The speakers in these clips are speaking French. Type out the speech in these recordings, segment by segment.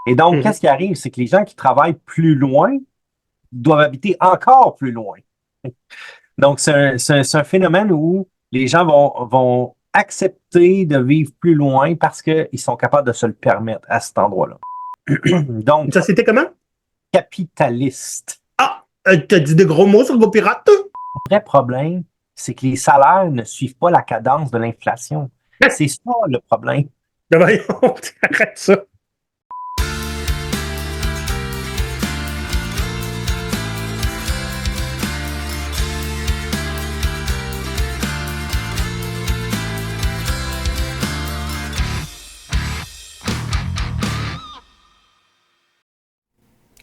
Et donc, Mhm. qu'est-ce qui arrive? C'est que les gens qui travaillent plus loin doivent habiter encore plus loin. Donc, c'est un phénomène où les gens vont accepter de vivre plus loin parce qu'ils sont capables de se le permettre à cet endroit-là. Une Donc, société comment? capitaliste. Ah! T'as dit des gros mots sur GoPirate? Le vrai problème, c'est que les salaires ne suivent pas la cadence de l'inflation. C'est ça le problème. Ben voyons, arrête ça.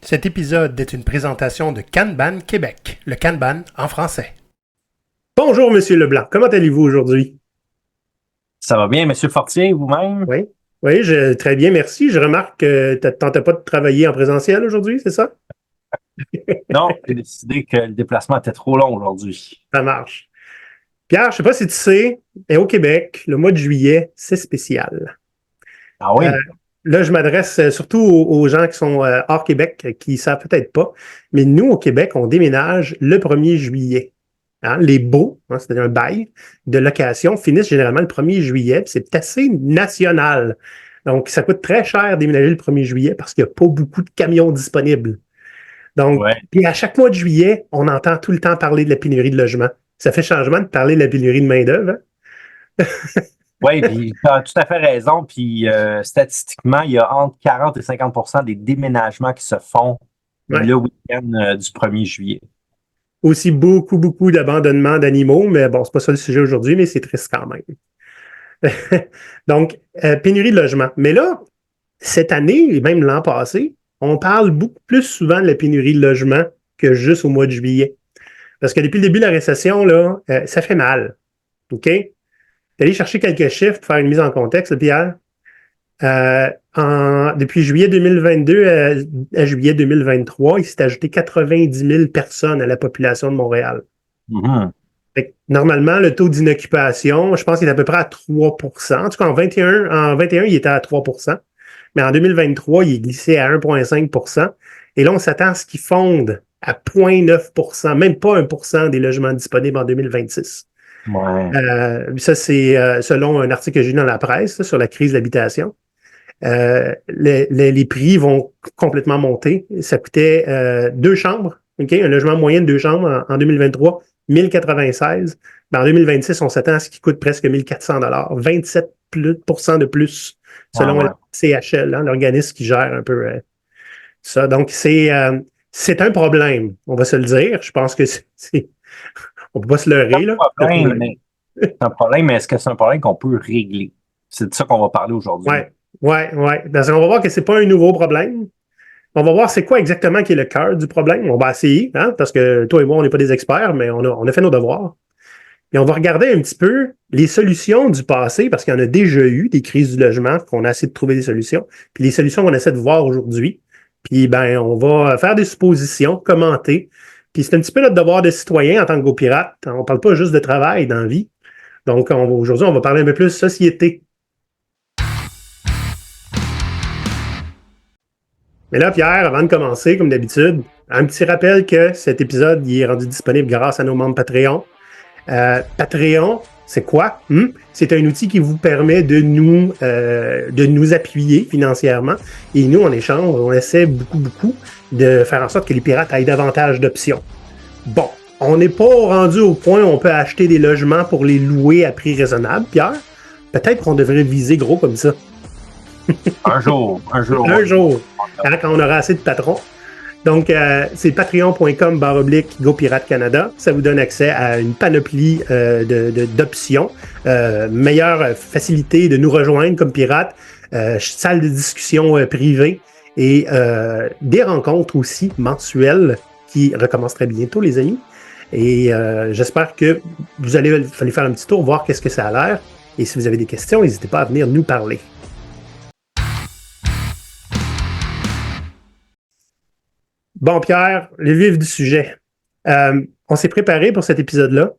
Cet épisode est une présentation de Kanban Québec, le Kanban en français. Bonjour, Monsieur Leblanc. Comment allez-vous aujourd'hui? Ça va bien, Monsieur Fortier, vous-même? Oui, oui, très bien, merci. Je remarque que tu ne tentais pas de travailler en présentiel aujourd'hui, c'est ça? Non, j'ai décidé que le déplacement était trop long aujourd'hui. Ça marche. Pierre, je ne sais pas si tu sais, mais au Québec, le mois de juillet, c'est spécial. Ah Euh, oui? Là, je m'adresse surtout aux gens qui sont hors Québec, qui ne savent peut-être pas, mais nous, au Québec, on déménage le 1er juillet. Hein, les baux, hein, c'est-à-dire un bail de location, finissent généralement le 1er juillet. C'est assez national. Donc, ça coûte très cher déménager le 1er juillet parce qu'il n'y a pas beaucoup de camions disponibles. Donc, Ouais. puis à chaque mois de juillet, on entend tout le temps parler de la pénurie de logement. Ça fait changement de parler de la pénurie de main-d'œuvre. Hein? Oui, puis tu as tout à fait raison. Puis statistiquement, il y a entre 40 et 50 des déménagements qui se font Ouais. le week-end du 1er juillet. Aussi beaucoup, beaucoup d'abandonnement d'animaux, mais bon, c'est pas ça le sujet aujourd'hui, mais c'est triste quand même. Donc, pénurie de logement. Mais là, cette année, et même l'an passé, on parle beaucoup plus souvent de la pénurie de logement que juste au mois de juillet. Parce que depuis le début de la récession, là, ça fait mal. OK? D'aller chercher quelques chiffres pour faire une mise en contexte, là, Pierre. Depuis juillet 2022 à juillet 2023, il s'est ajouté 90 000 personnes à la population de Montréal. Mhm. Fait que, normalement, le taux d'inoccupation, je pense qu'il est à peu près à 3%. En tout cas, en 21, il était à 3%. Mais en 2023, il est glissé à 1,5%. Et là, on s'attend à ce qu'il fonde à 0,9%, même pas 1% des logements disponibles en 2026. Ouais. Ça, c'est selon un article que j'ai lu dans la presse là, sur la crise de l'habitation. Les prix vont complètement monter. Ça coûtait deux chambres, okay? Un logement moyen de deux chambres en 2023, 1096. Ben, en 2026, on s'attend à ce qu'il coûte presque 1400 27% de plus, Ouais, selon la ouais. CHL, hein, l'organisme qui gère un peu ça. Donc, c'est un problème, on va se le dire. Je pense que on ne peut pas se C'est leurrer, là. C'est un problème. c'est un problème, mais est-ce que c'est un problème qu'on peut régler? C'est de ça qu'on va parler aujourd'hui. Ouais, ouais, ouais. Parce qu'on va voir que c'est pas un nouveau problème. On va voir c'est quoi exactement qui est le cœur du problème. On va essayer, hein, parce que toi et moi, on n'est pas des experts, mais on a fait nos devoirs. Et on va regarder un petit peu les solutions du passé, parce qu'il y en a déjà eu des crises du logement, qu'on a essayé de trouver des solutions, puis les solutions qu'on essaie de voir aujourd'hui. Puis, ben, on va faire des suppositions, commenter. Puis, c'est un petit peu notre devoir de citoyen en tant que GoPirate. On ne parle pas juste de travail dans la vie. Donc, aujourd'hui, on va parler un peu plus de société. Mais là, Pierre, avant de commencer, comme d'habitude, un petit rappel que cet épisode il est rendu disponible grâce à nos membres Patreon. Patreon, c'est quoi? C'est un outil qui vous permet de nous appuyer financièrement. Et nous, en échange, on essaie beaucoup de faire en sorte que les pirates aient davantage d'options. Bon, on n'est pas rendu au point où on peut acheter des logements pour les louer à prix raisonnable, Pierre. Peut-être qu'on devrait viser gros comme ça. Un jour, un jour. Un jour, hein, quand on aura assez de patrons. Donc, c'est patreon.com/GoPirate Canada. Ça vous donne accès à une panoplie d'options, meilleure facilité de nous rejoindre comme pirates, salle de discussion privée et des rencontres aussi mensuelles qui recommencent très bientôt, les amis. Et j'espère que vous allez faire un petit tour, voir qu'est-ce que ça a l'air. Et si vous avez des questions, n'hésitez pas à venir nous parler. Bon, Pierre, le vif du sujet. On s'est préparé pour cet épisode-là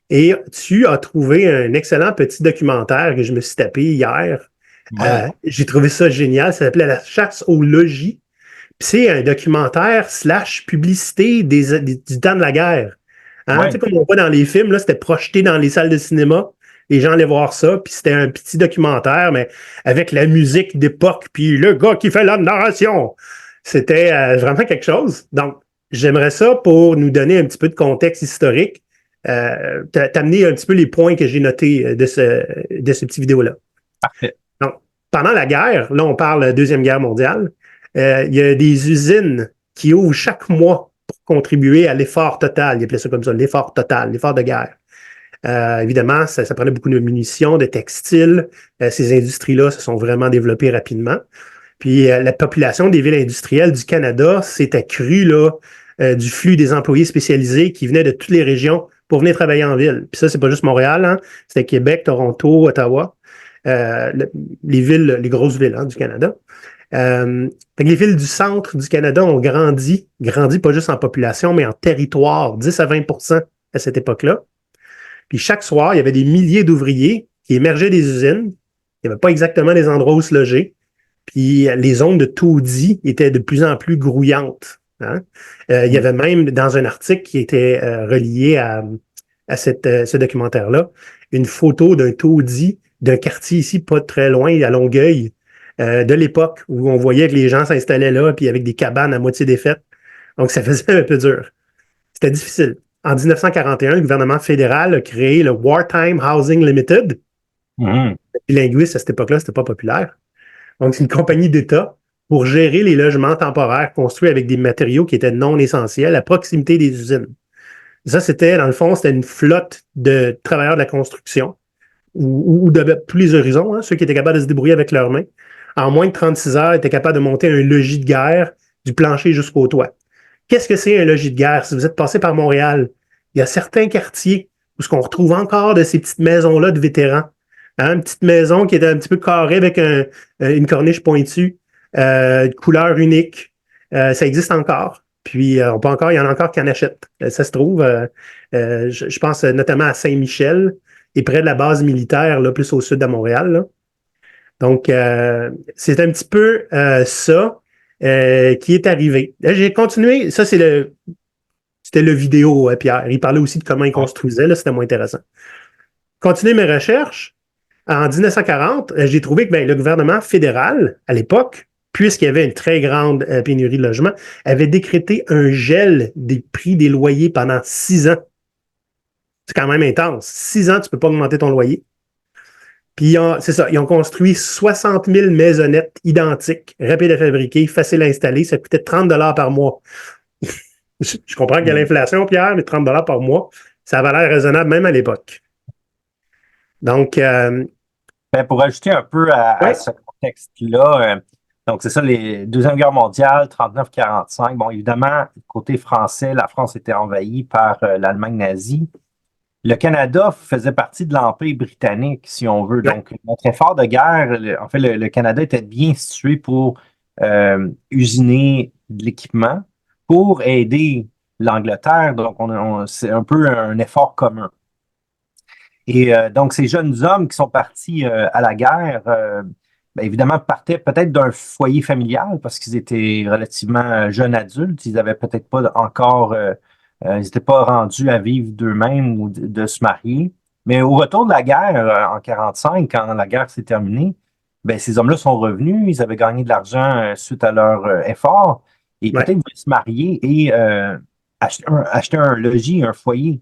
et tu as trouvé un excellent petit documentaire que je me suis tapé hier Ouais. J'ai trouvé ça génial. Ça s'appelait La chasse au logis. Puis c'est un documentaire slash publicité du temps de la guerre. Hein? Tu sais, Ouais. comme on voit dans les films, là, c'était projeté dans les salles de cinéma. Les gens allaient voir ça, puis c'était un petit documentaire, mais avec la musique d'époque, puis le gars qui fait la narration. C'était vraiment quelque chose. Donc, j'aimerais ça pour nous donner un petit peu de contexte historique, t'amener un petit peu les points que j'ai notés de ce petit vidéo-là. Parfait. Donc, pendant la guerre, là, on parle de la Deuxième Guerre mondiale, il y a des usines qui ouvrent chaque mois pour contribuer à l'effort total. Ils appelaient ça comme ça, l'effort total, l'effort de guerre. Évidemment, ça prenait beaucoup de munitions, de textiles. Ces industries-là se sont vraiment développées rapidement. Puis la population des villes industrielles du Canada s'est accrue là, du flux des employés spécialisés qui venaient de toutes les régions pour venir travailler en ville. Puis ça, c'est pas juste Montréal, hein? C'était Québec, Toronto, Ottawa, les villes, les grosses villes du Canada. Fait que les villes du centre du Canada ont grandi pas juste en population, mais en territoire, 10 à 20 à cette époque-là. Puis chaque soir, il y avait des milliers d'ouvriers qui émergeaient des usines. Il n'y avait pas exactement des endroits où se loger. Puis les zones de taudis étaient de plus en plus grouillantes. Hein? Il y avait même dans un article qui était relié à ce documentaire-là, une photo d'un taudis d'un quartier ici, pas très loin, à Longueuil, de l'époque où on voyait que les gens s'installaient là, puis avec des cabanes à moitié défaites. Donc, ça faisait un peu dur. C'était difficile. En 1941, le gouvernement fédéral a créé le Wartime Housing Limited. Mhm. Les linguistes, à cette époque-là, c'était pas populaire. Donc, c'est une compagnie d'État pour gérer les logements temporaires construits avec des matériaux qui étaient non essentiels à proximité des usines. Ça, c'était, dans le fond, c'était une flotte de travailleurs de la construction ou de tous les horizons, hein, ceux qui étaient capables de se débrouiller avec leurs mains. En moins de 36 heures, ils étaient capables de monter un logis de guerre du plancher jusqu'au toit. Qu'est-ce que c'est un logis de guerre? Si vous êtes passé par Montréal, il y a certains quartiers où ce qu'on retrouve encore de ces petites maisons-là de vétérans. Hein, une petite maison qui était un petit peu carrée avec une corniche pointue, de couleur unique. Ça existe encore. Puis, il y en a encore qui en achètent. Ça se trouve, je pense notamment à Saint-Michel et près de la base militaire, là, plus au sud de Montréal. Là. Donc, c'est un petit peu ça qui est arrivé. Là, j'ai continué. Ça, c'était le vidéo, Pierre. Il parlait aussi de comment il construisait. Là, c'était moins intéressant. Continuer mes recherches. En 1940, j'ai trouvé que le gouvernement fédéral, à l'époque, puisqu'il y avait une très grande pénurie de logements, avait décrété un gel des prix des loyers pendant 6 ans. C'est quand même intense. 6 ans, tu ne peux pas augmenter ton loyer. Puis, c'est ça, ils ont construit 60 000 maisonnettes identiques, rapides à fabriquer, faciles à installer. Ça coûtait 30 par mois. Je comprends qu'il y a l'inflation, Pierre, mais 30 par mois, ça avait l'air raisonnable même à l'époque. Donc, Ben, pour ajouter un peu à ce contexte-là, donc c'est ça, les Deuxième Guerre mondiale, 39-45. Bon, évidemment, côté français, la France était envahie par l'Allemagne nazie. Le Canada faisait partie de l'Empire britannique, si on veut. Donc, notre effort de guerre, en fait, le Canada était bien situé pour usiner de l'équipement, pour aider l'Angleterre. Donc, c'est un peu un effort commun. Et donc, ces jeunes hommes qui sont partis à la guerre, ben, évidemment, partaient peut-être d'un foyer familial parce qu'ils étaient relativement jeunes adultes. Ils n'avaient peut-être pas encore, ils n'étaient pas rendus à vivre d'eux-mêmes ou de se marier. Mais au retour de la guerre, en 45, quand la guerre s'est terminée, ben, ces hommes-là sont revenus. Ils avaient gagné de l'argent suite à leur effort. Et peut-être voulaient se marier et acheter un logis, un foyer.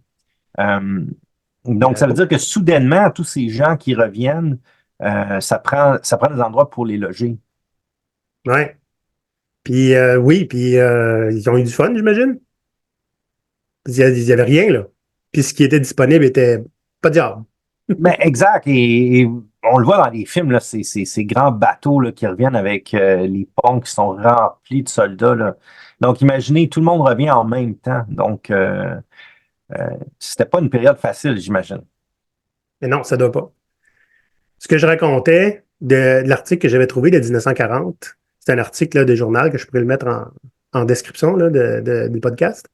Donc, ça veut dire que soudainement, tous ces gens qui reviennent, ça prend des endroits pour les loger. ouais. Puis, oui, puis ils ont eu du fun, j'imagine. Il n'y avait rien, là. Puis, ce qui était disponible était pas diable. Mais exact. Et on le voit dans les films, là, ces grands bateaux là, qui reviennent avec les ponts qui sont remplis de soldats. Là. Donc, imaginez, tout le monde revient en même temps. Donc, c'était pas une période facile, j'imagine. Mais non, ça ne doit pas. Ce que je racontais de l'article que j'avais trouvé de 1940, c'est un article là, de journal que je pourrais le mettre en description là, du podcast.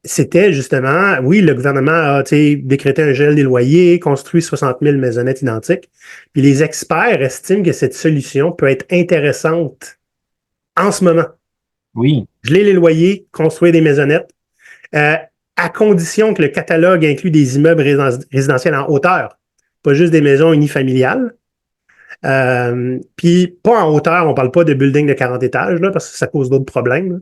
c'était justement, oui, le gouvernement a décrété un gel des loyers, construit 60 000 maisonnettes identiques. Puis les experts estiment que cette solution peut être intéressante en ce moment. Oui. Geler les loyers, construire des maisonnettes, euh, à condition que le catalogue inclut des immeubles résidentiels en hauteur, pas juste des maisons unifamiliales. Puis pas en hauteur, on parle pas de building de 40 étages, là, parce que ça cause d'autres problèmes. Là.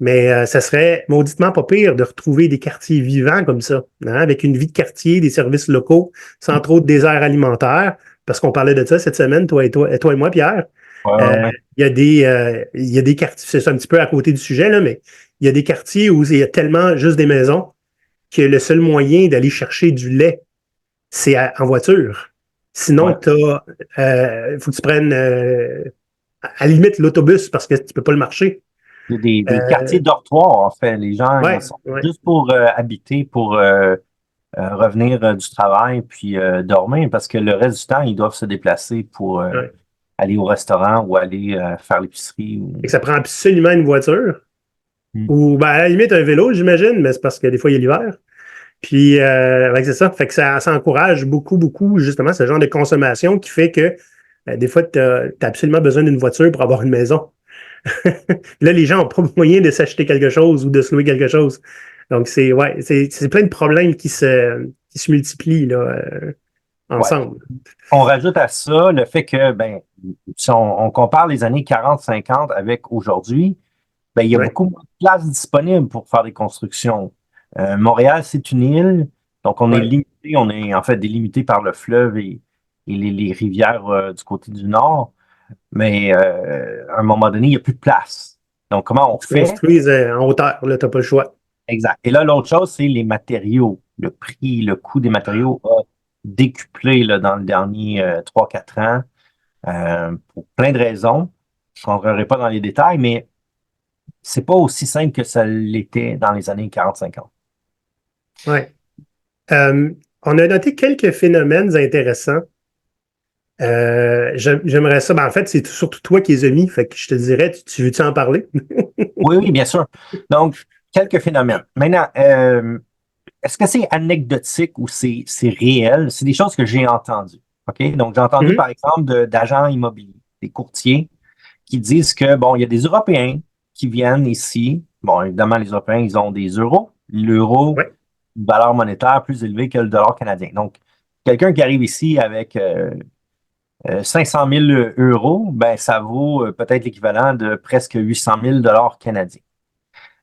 Mais ça serait mauditement pas pire de retrouver des quartiers vivants comme ça, hein, avec une vie de quartier, des services locaux, sans trop de désert alimentaire, parce qu'on parlait de ça cette semaine, toi et moi, Pierre. Ouais. Il y a des quartiers, c'est un petit peu à côté du sujet, là, mais il y a des quartiers où il y a tellement juste des maisons que le seul moyen d'aller chercher du lait, c'est en voiture. Sinon, Ouais. faut que tu prennes à la limite l'autobus parce que tu peux pas le marcher. Des quartiers dortoirs, en fait. Les gens, ils en Ouais, sont ouais. juste pour habiter, pour revenir du travail, puis dormir, parce que le reste du temps, ils doivent se déplacer pour Ouais. aller au restaurant ou aller faire l'épicerie. Et que ça prend absolument une voiture. Hmm. Ou ben, à la limite un vélo, j'imagine, mais c'est parce que des fois, il y a l'hiver. Puis ouais, c'est ça. Fait que ça encourage beaucoup, beaucoup, justement, ce genre de consommation qui fait que des fois, tu as absolument besoin d'une voiture pour avoir une maison. Là, les gens n'ont pas moyen de s'acheter quelque chose ou de se louer quelque chose. Donc, c'est plein de problèmes qui se multiplient là, Ouais. ensemble. On rajoute à ça le fait que, ben, si on compare les années 40-50 avec aujourd'hui, ben, il y a Ouais, beaucoup moins de places disponibles pour faire des constructions. Montréal, c'est une île, donc on est ouais. limité, on est en fait délimité par le fleuve et les rivières du côté du nord, mais à un moment donné, il n'y a plus de place. Donc, comment on Tu fait? construises en hauteur, là, tu n'as pas le choix. Exact. Et là, l'autre chose, c'est les matériaux. Le prix, le coût des matériaux a décuplé là, dans le dernier 3-4 ans pour plein de raisons. Je ne rentrerai pas dans les détails, mais c'est pas aussi simple que ça l'était dans les années 40-50. Ouais. Euh, on a noté quelques phénomènes intéressants. J'aimerais ça. Ben, en fait, c'est surtout toi qui les as mis. Fait que je te dirais, tu veux-tu en parler? Oui, oui, bien sûr. Donc, quelques phénomènes. Maintenant, est-ce que c'est anecdotique ou c'est réel? C'est des choses que j'ai entendues. OK? Donc, j'ai entendu, Mhm. par exemple, d'agents immobiliers, des courtiers qui disent que, bon, il y a des Européens qui viennent ici. Bon, évidemment, les Européens, ils ont des euros. L'euro, Ouais. une valeur monétaire plus élevée que le dollar canadien. Donc, quelqu'un qui arrive ici avec 500 000 euros, ben, ça vaut peut-être l'équivalent de presque 800 000 dollars canadiens.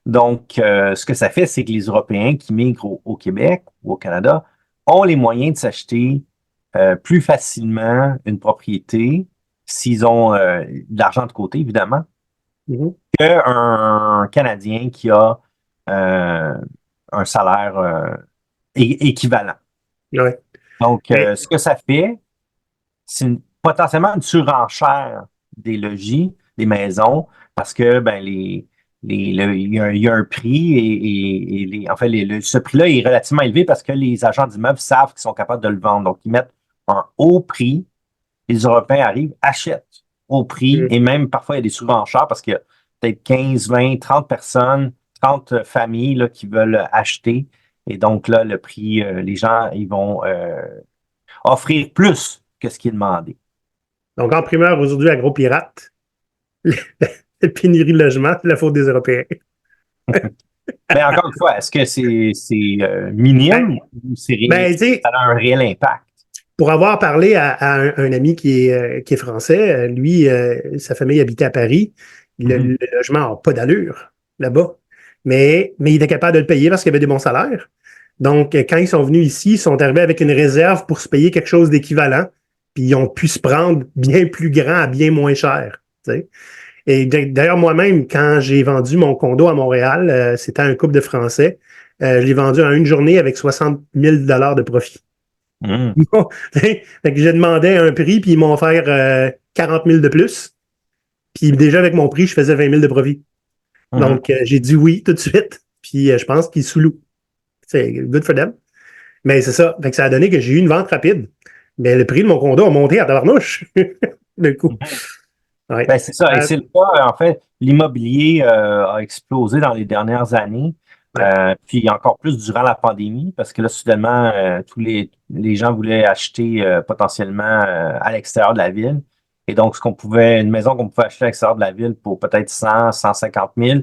Donc, ce que ça fait, c'est que les Européens qui migrent au Québec ou au Canada ont les moyens de s'acheter plus facilement une propriété s'ils ont de l'argent de côté, évidemment, Mhm. qu'un Canadien qui a euh, un salaire équivalent. Ouais. Donc, Mais, ce que ça fait, c'est potentiellement une surenchère des logis, des maisons, parce que ben, il y a un prix en fait, ce prix-là est relativement élevé parce que les agents d'immeubles savent qu'ils sont capables de le vendre. Donc, ils mettent un haut prix. Les Européens arrivent, achètent au prix mhm. et même parfois il y a des surenchères parce qu'il y a peut-être 15, 20, 30 personnes, 30 familles là, qui veulent acheter. Et donc là, le prix, les gens, ils vont offrir plus que ce qui est demandé. Donc, en primeur, aujourd'hui, Agro Pirate, la pénurie de logement, c'est la faute des Européens. Mais encore une fois, est-ce que c'est Ben, minime ou ben, tu ça sais, a un réel impact? pour avoir parlé à un ami qui est français, lui, sa famille habitait à Paris. Mhm. Le logement n'a pas d'allure là-bas. Mais il était capable de le payer parce qu'il avait des bons salaires. Donc, quand ils sont venus ici, ils sont arrivés avec une réserve pour se payer quelque chose d'équivalent. Puis ils ont pu se prendre bien plus grand à bien moins cher. Tu sais. Et d'ailleurs, moi-même, quand j'ai vendu mon condo à Montréal, c'était un couple de Français. Je l'ai vendu en une journée avec 60 000 de profit. Mhm. Bon, fait que j'ai demandé un prix, puis ils m'ont offert 40 000 de plus. Puis déjà, avec mon prix, je faisais 20 000 de profit. Mhm. Donc, j'ai dit oui tout de suite. Puis je pense qu'ils sous-louent. C'est good for them. Mais c'est ça. Fait que ça a donné que j'ai eu une vente rapide. Mais le prix de mon condo a monté à tabarnouche. D'un coup. Mhm. Ouais. Ben, c'est ça. Et c'est le cas, en fait, l'immobilier a explosé dans les dernières années. Ouais. Puis encore plus durant la pandémie, parce que là, soudainement, tous les gens voulaient acheter potentiellement à l'extérieur de la ville. Et donc, une maison qu'on pouvait acheter à l'extérieur de la ville pour peut-être 100, 150 000,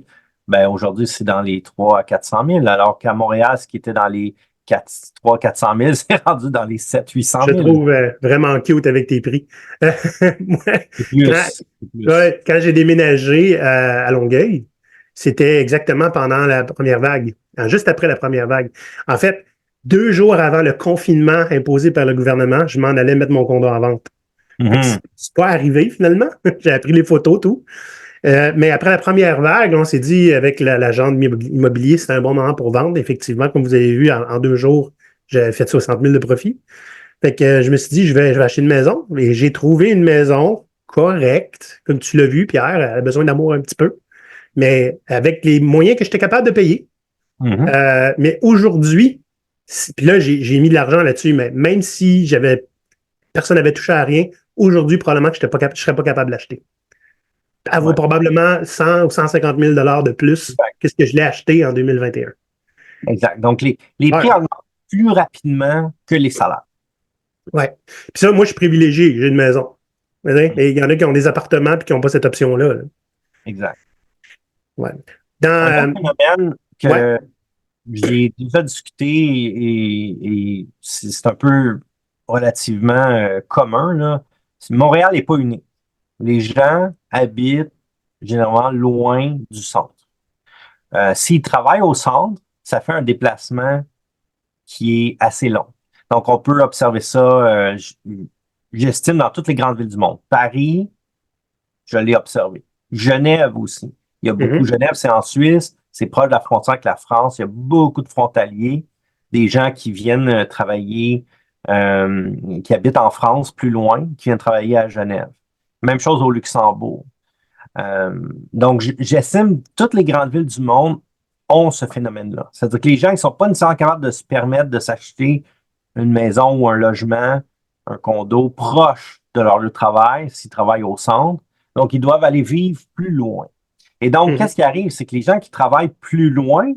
ben aujourd'hui, c'est dans les 300 à 400 000, alors qu'à Montréal, ce qui était dans les 300 400 000, c'est rendu dans les 700 800 Je 000. trouve vraiment cute avec tes prix. Moi, C'est quand, plus. C'est plus. ouais, quand j'ai déménagé à Longueuil, c'était exactement pendant la première vague, juste après la première vague. En fait, 2 jours avant le confinement imposé par le gouvernement, je m'en allais mettre mon condo en vente. Fait que Mhm. c'est pas arrivé finalement. J'ai appris les photos, tout. Mais après la première vague, on s'est dit avec l'agent immobilier, c'était un bon moment pour vendre. Effectivement, comme vous avez vu, en 2 jours, j'avais fait 60 000 de profit. Fait que je me suis dit, je vais acheter une maison. Et j'ai trouvé une maison correcte, comme tu l'as vu, Pierre. Elle a besoin d'amour un petit peu, mais avec les moyens que j'étais capable de payer. Mhm. Mais aujourd'hui, puis là, j'ai mis de l'argent là-dessus, mais même si personne n'avait touché à rien, aujourd'hui, probablement que je ne serais pas capable d'acheter. Elle vaut Ouais. probablement 100 ou 150 000 de plus que ce que je l'ai acheté en 2021. Exact. Donc, les prix Ouais. augmentent plus rapidement que les salaires. Ouais. Puis ça, moi, je suis privilégié. J'ai une maison. Mais il y en a qui ont des appartements et qui n'ont pas cette option-là. Là. Exact. Ouais. Un autre Dans, phénomène ouais. que j'ai déjà discuté et c'est un peu relativement commun, là. Montréal n'est pas unique. Les gens habitent généralement loin du centre. S'ils travaillent au centre, ça fait un déplacement qui est assez long. Donc, on peut observer ça, j'estime, dans toutes les grandes villes du monde. Paris, je l'ai observé. Genève aussi. Il y a beaucoup. Mhm. Genève, c'est en Suisse, c'est proche de la frontière avec la France. Il y a beaucoup de frontaliers, des gens qui viennent travailler, qui habitent en France plus loin, qui viennent travailler à Genève. Même chose au Luxembourg. Donc, j'estime que toutes les grandes villes du monde ont ce phénomène-là. C'est-à-dire que les gens ne sont pas nécessairement capables de se permettre de s'acheter une maison ou un logement, un condo proche de leur lieu de travail s'ils travaillent au centre. Donc, ils doivent aller vivre plus loin. Et donc, Mhm. qu'est-ce qui arrive? C'est que les gens qui travaillent plus loin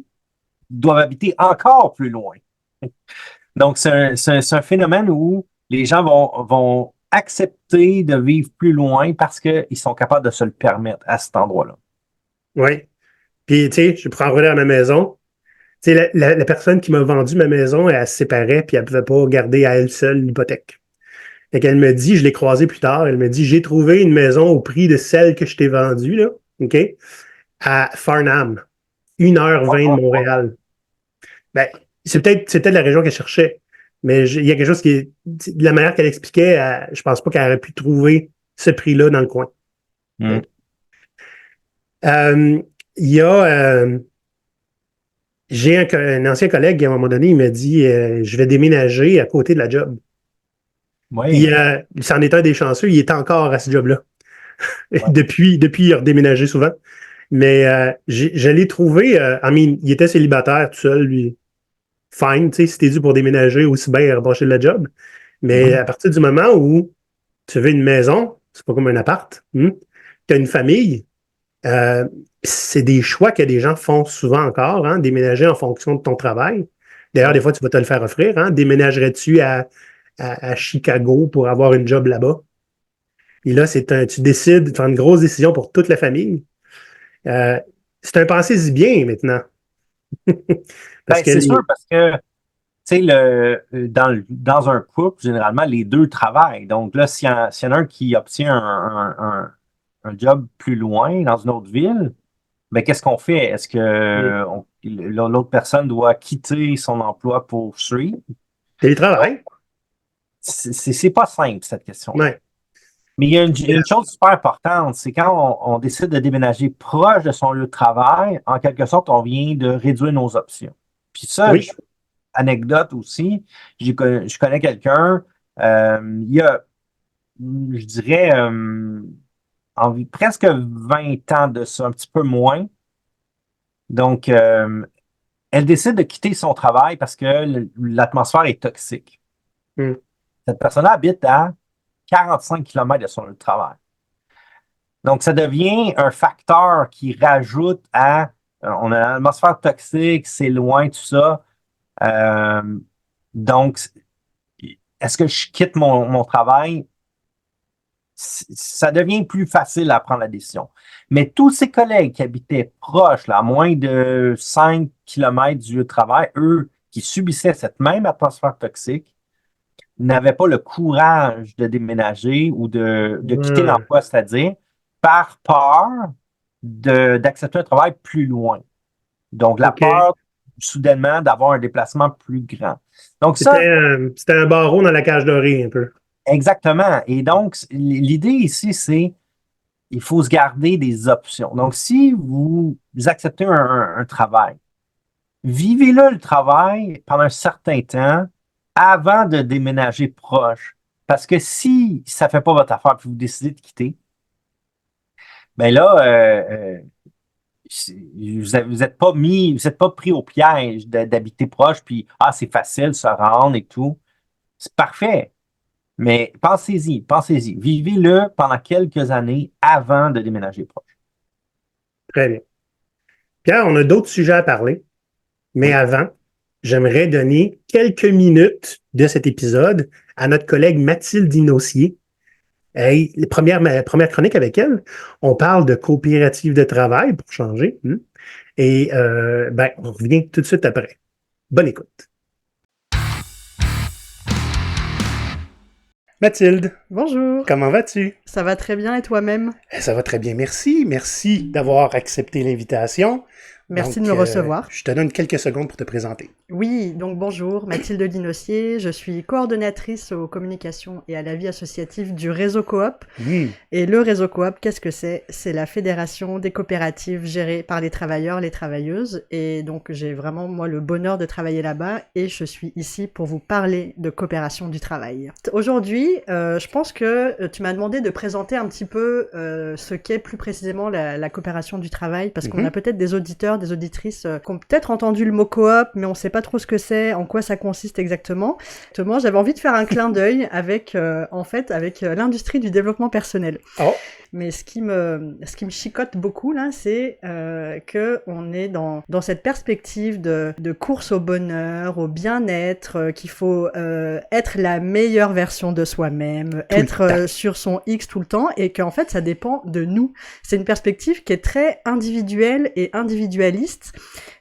doivent habiter encore plus loin. Donc, c'est un phénomène où les gens vont accepter de vivre plus loin parce qu'ils sont capables de se le permettre à cet endroit-là. Oui. Puis, tu sais, je prends relais à ma maison. Tu sais, la personne qui m'a vendu ma maison, elle se séparait, puis elle ne pouvait pas garder à elle seule l'hypothèque. Fait qu'elle me dit, je l'ai croisée plus tard, elle me dit, j'ai trouvé une maison au prix de celle que je t'ai vendue, là, OK, à Farnham, 1h20 de Montréal. Ben, c'était la région qu'elle cherchait. Mais il y a quelque chose qui est. De la manière qu'elle expliquait, je pense pas qu'elle aurait pu trouver ce prix-là dans le coin. Hmm. Euh, il y a. J'ai un ancien collègue, à un moment donné, il m'a dit je vais déménager à côté de la job. Oui. Il s'en est un des chanceux, il est encore à ce job-là. Ouais. Depuis, il a redéménagé souvent. Mais je l'ai trouvé, il était célibataire tout seul, lui. Fine, tu sais, si t'es dû pour déménager, aussi bien rebrancher de la job. Mais Mhm. à partir du moment où tu veux une maison, c'est pas comme un appart, tu as une famille, euh, c'est des choix que des gens font souvent encore, hein, déménager en fonction de ton travail. D'ailleurs, des Ouais. fois, tu vas te le faire offrir. Hein, déménagerais-tu à Chicago pour avoir une job là-bas? Et là, tu décides de faire une grosse décision pour toute la famille. Euh, c'est un pensée-y bien maintenant. Parce Ben, que c'est sûr parce que, tu sais, dans un couple, généralement, les deux travaillent. Donc là, s'il y en a un qui obtient un job plus loin, dans une autre ville, ben, qu'est-ce qu'on fait? Est-ce que l'autre personne doit quitter son emploi pour suivre? Donc, télétravail, c'est pas simple, cette question-là. ouais. Mais il y a une chose super importante, c'est quand on décide de déménager proche de son lieu de travail, en quelque sorte, on vient de réduire nos options. Puis ça, Oui. anecdote aussi, je connais quelqu'un, il y a, je dirais, presque 20 ans de ça, un petit peu moins. Donc, elle décide de quitter son travail parce que l'atmosphère est toxique. Mm. Cette personne-là habite à 45 km de son lieu de travail. Donc, ça devient un facteur qui rajoute à On a l'atmosphère toxique, c'est loin, tout ça. Euh, donc, est-ce que je quitte mon travail? Ça devient plus facile à prendre la décision. Mais tous ces collègues qui habitaient proches, là, à moins de 5 kilomètres du lieu de travail, eux, qui subissaient cette même atmosphère toxique, n'avaient pas le courage de déménager ou de quitter Hmm. l'emploi, c'est-à-dire par peur d'accepter un travail plus loin. Donc, la OK. peur, soudainement, d'avoir un déplacement plus grand. Donc, ça, C'était un barreau dans la cage dorée, un peu. exactement. Et donc, l'idée ici, c'est il faut se garder des options. Donc, si vous acceptez un travail, vivez-le le travail pendant un certain temps avant de déménager proche. Parce que si ça ne fait pas votre affaire puis vous décidez de quitter, ben là, vous n'êtes pas mis, vous n'êtes pas pris au piège d'habiter proche, puis ah, c'est facile, se rendre et tout. C'est parfait. Mais pensez-y, pensez-y. Vivez-le pendant quelques années avant de déménager proche. Très bien. Pierre, on a d'autres sujets à parler, mais Oui. avant, j'aimerais donner quelques minutes de cet épisode à notre collègue Mathilde Dinossier. Hey, ma première chronique avec elle, on parle de coopérative de travail pour changer. Et ben, on revient tout de suite après. Bonne écoute. Mathilde, Bonjour, comment vas-tu? ça va très bien et toi-même? Ça va très bien, merci. Merci d'avoir accepté l'invitation. Merci Donc, de me recevoir. je te donne quelques secondes pour te présenter. Oui, donc bonjour, Mathilde Linossier, je suis coordonnatrice aux communications et à la vie associative du réseau Coop. Et le réseau Coop, qu'est-ce que c'est? C'est la fédération des coopératives gérées par les travailleurs, les travailleuses. Et donc j'ai vraiment, moi, le bonheur de travailler là-bas et je suis ici pour vous parler de coopération du travail. Aujourd'hui, je pense que tu m'as demandé de présenter un petit peu ce qu'est plus précisément la coopération du travail, parce qu'on a peut-être des auditeurs, des auditrices qui ont peut-être entendu le mot coop, mais on sait pas trop ce que c'est, en quoi ça consiste exactement. J'avais envie de faire un clin d'œil avec, avec l'industrie du développement personnel. Oh. Mais ce qui me chicote beaucoup là, c'est que on est dans cette perspective de course au bonheur, au bien-être, qu'il faut être la meilleure version de soi-même, être sur son X tout le temps, et qu'en fait ça dépend de nous. C'est une perspective qui est très individuelle et individualiste,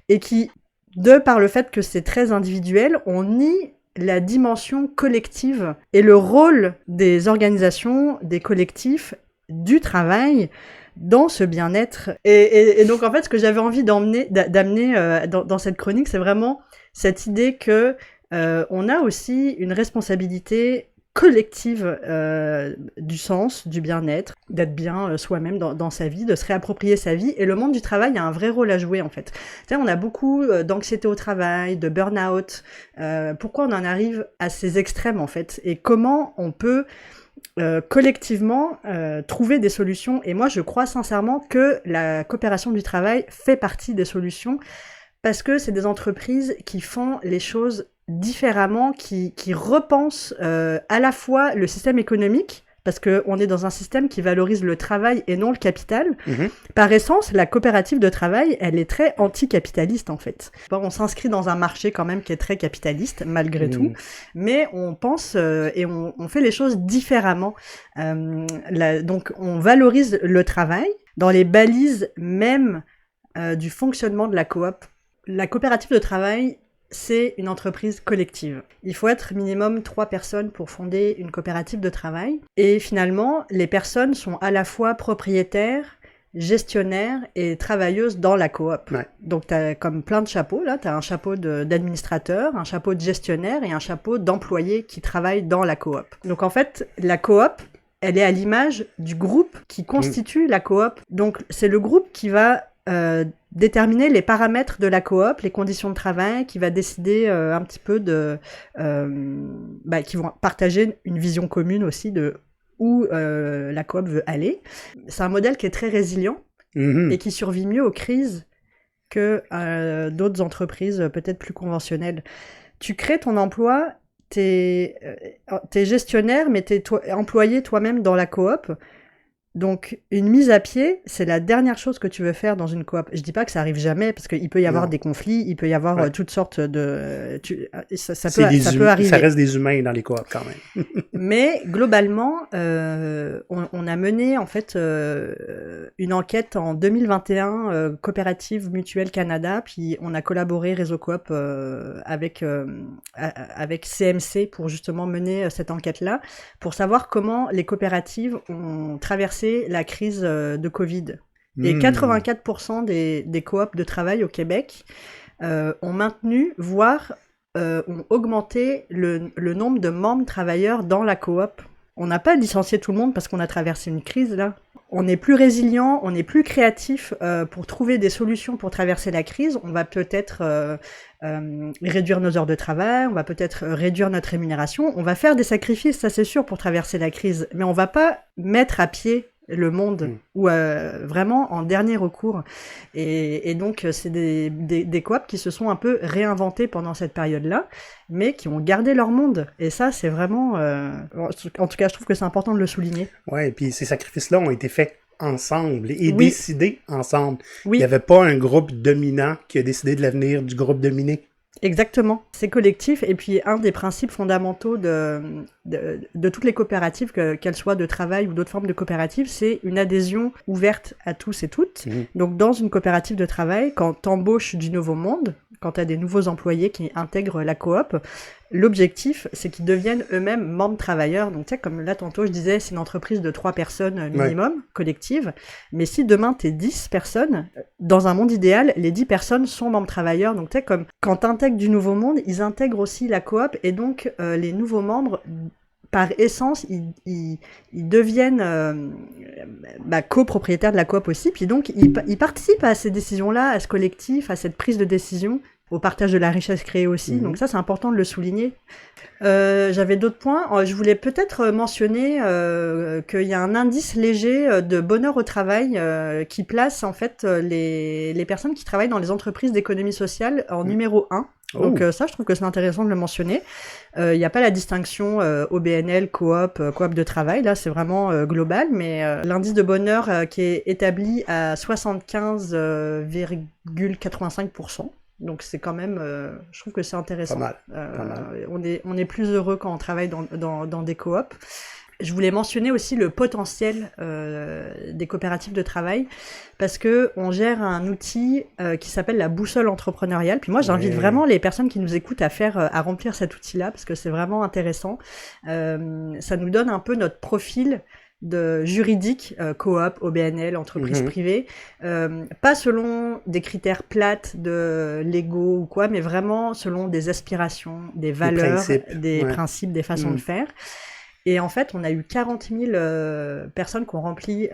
et qui, de par le fait que c'est très individuel, on nie la dimension collective et le rôle des organisations, des collectifs, du travail dans ce bien-être. Et donc en fait, ce que j'avais envie d'amener dans cette chronique, c'est vraiment cette idée que on a aussi une responsabilité collective du sens, du bien-être, d'être bien soi-même dans sa vie, de se réapproprier sa vie. Et le monde du travail a un vrai rôle à jouer, en fait. Tu sais, on a beaucoup d'anxiété au travail, de burn-out. Pourquoi on en arrive à ces extrêmes, en fait? Et comment on peut collectivement trouver des solutions? Et moi, je crois sincèrement que la coopération du travail fait partie des solutions, parce que c'est des entreprises qui font les choses différemment, qui repensent à la fois le système économique, parce qu'on est dans un système qui valorise le travail et non le capital. Par essence, la coopérative de travail, elle est très anticapitaliste en fait. Bon, on s'inscrit dans un marché quand même qui est très capitaliste, malgré tout, mais on pense et on fait les choses différemment. Donc on valorise le travail dans les balises même du fonctionnement de la coop. La coopérative de travail, c'est une entreprise collective. Il faut être minimum 3 personnes pour fonder une coopérative de travail. Et finalement, les personnes sont à la fois propriétaires, gestionnaires et travailleuses dans la coop. Ouais. Donc, tu as comme plein de chapeaux. Là, tu as un chapeau d'administrateur, un chapeau de gestionnaire et un chapeau d'employés qui travaillent dans la coop. Donc, en fait, la coop, elle est à l'image du groupe qui constitue la coop. Donc, c'est le groupe qui va déterminer les paramètres de la coop, les conditions de travail, qui va décider un petit peu qui vont partager une vision commune aussi de où la coop veut aller. C'est un modèle qui est très résilient et qui survit mieux aux crises que d'autres entreprises peut-être plus conventionnelles. Tu crées ton emploi, t'es gestionnaire, mais t'es employé toi-même dans la coop. Donc, une mise à pied, c'est la dernière chose que tu veux faire dans une coop. Je dis pas que ça arrive jamais, parce qu'il peut y avoir Non. des conflits, il peut y avoir Ouais. toutes sortes de... ça C'est ça peut arriver. Ça reste des humains dans les coops quand même. Mais globalement, on a mené en fait une enquête en 2021, Coopérative Mutuelle Canada, puis on a collaboré Réseau Coop avec CMC pour justement mener cette enquête-là, pour savoir comment les coopératives ont traversé la crise de Covid. Et 84% des coops de travail au Québec ont maintenu, voire ont augmenté le nombre de membres travailleurs dans la coop. On n'a pas licencié tout le monde parce qu'on a traversé une crise là. On est plus résilient, on est plus créatif pour trouver des solutions pour traverser la crise. On va peut-être réduire nos heures de travail, on va peut-être réduire notre rémunération. On va faire des sacrifices, ça c'est sûr, pour traverser la crise. Mais on va pas mettre à pied le monde, ou vraiment en dernier recours. Et donc, c'est des coops qui se sont un peu réinventés pendant cette période-là, mais qui ont gardé leur monde. Et ça, c'est vraiment... en tout cas, je trouve que c'est important de le souligner. Oui, et puis ces sacrifices-là ont été faits ensemble et Oui. décidés ensemble. Oui. Il n'y avait pas un groupe dominant qui a décidé de l'avenir du groupe dominé. Exactement, c'est collectif. Et puis un des principes fondamentaux de toutes les coopératives, qu'elles soient de travail ou d'autres formes de coopératives, c'est une adhésion ouverte à tous et toutes. Donc dans une coopérative de travail, quand t'embauches du nouveau monde, quand tu as des nouveaux employés qui intègrent la coop, l'objectif, c'est qu'ils deviennent eux-mêmes membres travailleurs. Donc, tu sais, comme là, tantôt, je disais, c'est une entreprise de 3 personnes minimum, collective. Mais si demain, t'es 10 personnes, dans un monde idéal, les 10 personnes sont membres travailleurs. Donc, tu sais, comme quand t'intègres du nouveau monde, ils intègrent aussi la coop. Et donc, les nouveaux membres, par essence, ils deviennent copropriétaires de la coop aussi. Puis donc, ils participent à ces décisions-là, à ce collectif, à cette prise de décision, au partage de la richesse créée aussi. Donc ça, c'est important de le souligner. J'avais d'autres points. Je voulais peut-être mentionner qu'il y a un indice léger de bonheur au travail qui place en fait les personnes qui travaillent dans les entreprises d'économie sociale en numéro 1. Donc ça, je trouve que c'est intéressant de le mentionner. Il n'y a pas la distinction OBNL, coop, coop de travail. Là, c'est vraiment global. Mais l'indice de bonheur qui est établi à 75,85%. Donc c'est quand même, je trouve que c'est intéressant. Pas mal. On est plus heureux quand on travaille dans des coops. Je voulais mentionner aussi le potentiel des coopératives de travail, parce que on gère un outil qui s'appelle la boussole entrepreneuriale. Puis moi, j'invite vraiment les personnes qui nous écoutent à remplir cet outil-là, parce que c'est vraiment intéressant. Ça nous donne un peu notre profil de juridique, coop, OBNL, entreprise privée, pas selon des critères plates de légaux ou quoi, mais vraiment selon des aspirations, des valeurs, des principes, des façons de faire. Et en fait, on a eu 40 000 personnes qui ont rempli...